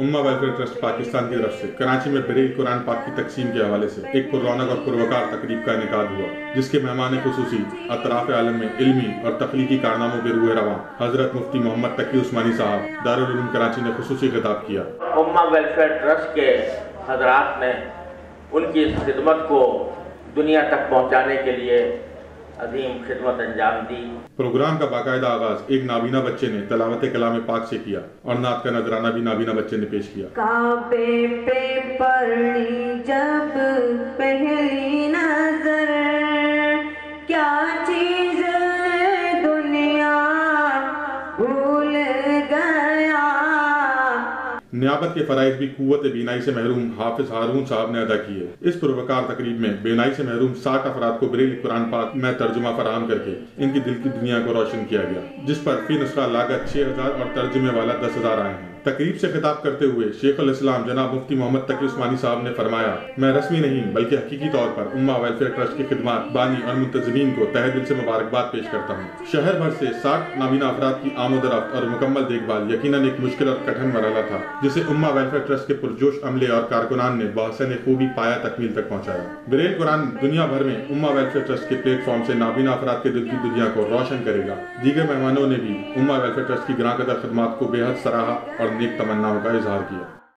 امہ welfare trust Pakistan کی طرف سے کراچی میں بریل قرآن پاک کی تقسیم کے حوالے سے ایک پر رونق اور پروقار تقریب کا انعقاد ہوا، جس کے مہمان خصوصی اطراف عالم میں علمی اور تخلیقی کارناموں کے روح رواں حضرت مفتی محمد تقی عثمانی صاحب دارالعلوم کراچی نے خصوصی خطاب کیا۔ امہ ویلفیئر ٹرسٹ کے حضرات نے ان کی اس خدمت کو دنیا تک پہنچانے کے لیے عظیم خدمت انجام دی۔ پروگرام کا باقاعدہ آغاز ایک نابینا بچے نے تلاوت کلام پاک سے کیا اور نعت کا نذرانہ بھی نابینا بچے نے پیش کیا۔ کعبے پہ پڑی جب پہلی نظر، کیا چیز ہے دنیا بھول گیا۔ نیابت کے فرائض بھی قوت بینائی سے محروم حافظ ہارون صاحب نے ادا کیے۔ اس پروقار تقریب میں بینائی سے محروم 60 افراد کو بریل قرآن پاک میں ترجمہ فراہم کر کے ان کی دل کی دنیا کو روشن کیا گیا، جس پر فی نسخہ لاگت 6000 اور ترجمے والا 10,000 آئے ہیں۔ تقریب سے خطاب کرتے ہوئے شیخ الاسلام جناب مفتی محمد تقی عثمانی صاحب نے فرمایا، میں رسمی نہیں بلکہ حقیقی طور پر امہ ویلفیئر ٹرسٹ کی خدمات بانی اور منتظمین کو تہہ دل سے مبارکباد پیش کرتا ہوں۔ شہر بھر سے 60 نابینا افراد کی آمد و رفت اور مکمل دیکھ بھال یقیناً ایک مشکل اور کٹھن مرحلہ تھا، جسے امہ ویلفیئر ٹرسٹ کے پرجوش عملے اور کارکنان نے بحسن خوبی پایا تکمیل تک پہنچایا۔ بریل قرآن دنیا بھر میں امہ ویلفیئر ٹرسٹ کے پلیٹ فارم سے نابینا افراد کے دل کی دنیا کو روشن کرے گا۔ دیگر مہمانوں نے بھی امہ ویلفیئر ٹرسٹ کی گراں قدر خدمات کو بے حد سراہا اور نیک تمناؤں کا اظہار کیا۔